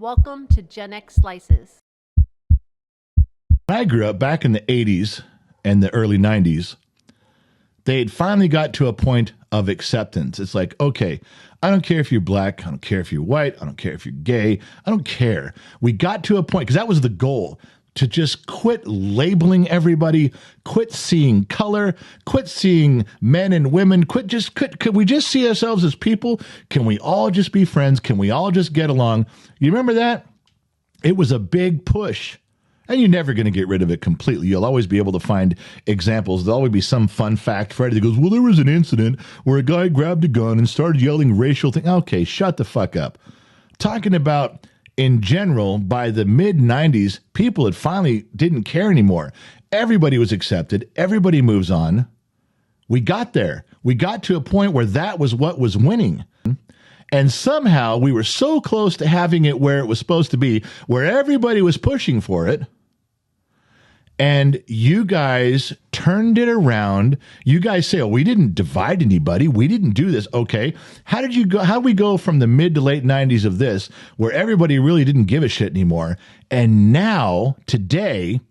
Welcome to Gen X Slices. When I grew up back in the 80s and the early 90s, they had finally got to a point of acceptance. It's like, okay, I don't care if you're black. I don't care if you're white. I don't care if you're gay. I don't care. We got to a point, because that was the goal, to just quit labeling everybody, quit seeing color, quit seeing men and women, could we just see ourselves as people? Can we all just be friends? Can we all just get along? You remember that? It was a big push. And you're never going to get rid of it completely. You'll always be able to find examples. There'll always be some fun fact. Friday that goes, well, there was an incident where a guy grabbed a gun and started yelling racial things. Okay, shut the fuck up. Talking about, in general, by the mid-90s, people had finally didn't care anymore. Everybody was accepted. Everybody moves on. We got there. We got to a point where that was what was winning. And somehow we were so close to having it where it was supposed to be, where everybody was pushing for it. And you guys turned it around. You guys say, oh, we didn't divide anybody. We didn't do this. Okay. How did we go from the mid to late 90s of this, where everybody really didn't give a shit anymore? And now, today,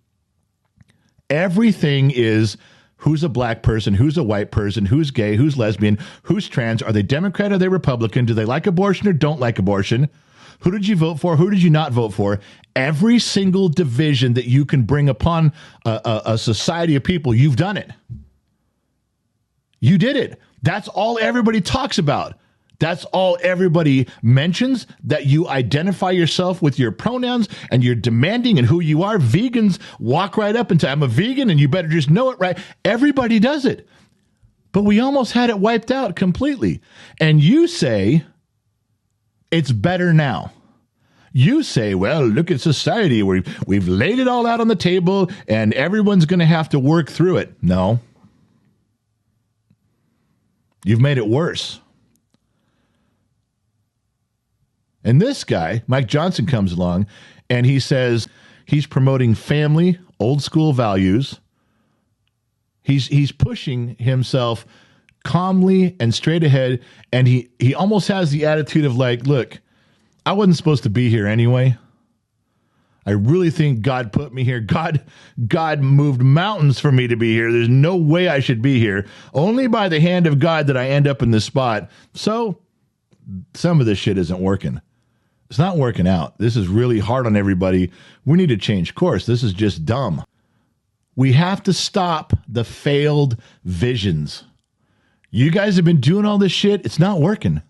everything is who's a black person, who's a white person, who's gay, who's lesbian, who's trans, are they Democrat, are they Republican, do they like abortion or don't like abortion? Who did you vote for? Who did you not vote for? Every single division that you can bring upon a society of people, you've done it. You did it. That's all everybody talks about. That's all everybody mentions, that you identify yourself with your pronouns and you're demanding and who you are. Vegans walk right up and say, I'm a vegan and you better just know it, right? Everybody does it. But we almost had it wiped out completely. And you say, it's better now. You say, well, look at society. We've laid it all out on the table and everyone's going to have to work through it. No. You've made it worse. And this guy, Mike Johnson, comes along and he says he's promoting family, old school values. He's pushing himself calmly and straight ahead, and he almost has the attitude of like, look, I wasn't supposed to be here anyway. I really think God put me here. God moved mountains for me to be here. There's no way I should be here. Only by the hand of God did I end up in this spot. So some of this shit isn't working. It's not working out. This is really hard on everybody. We need to change course. This is just dumb. We have to stop the failed visions. You guys have been doing all this shit. It's not working.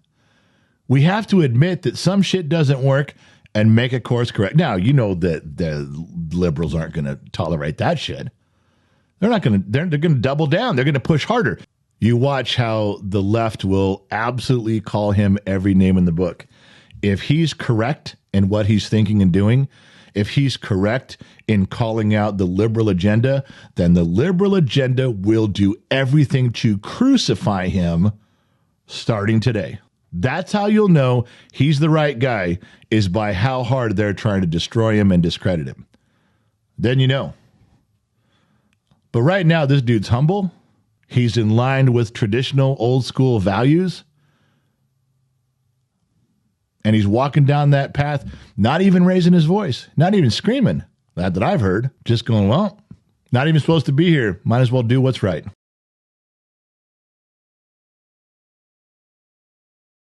We have to admit that some shit doesn't work and make a course correct. Now, you know that the liberals aren't going to tolerate that shit. They're going to double down. They're going to push harder. You watch how the left will absolutely call him every name in the book. If he's correct in what he's thinking and doing, if he's correct in calling out the liberal agenda, then the liberal agenda will do everything to crucify him starting today. That's how you'll know he's the right guy, is by how hard they're trying to destroy him and discredit him. Then you know. But right now, this dude's humble. He's in line with traditional old school values. And he's walking down that path, not even raising his voice, not even screaming. That I've heard. Just going, well, not even supposed to be here. Might as well do what's right.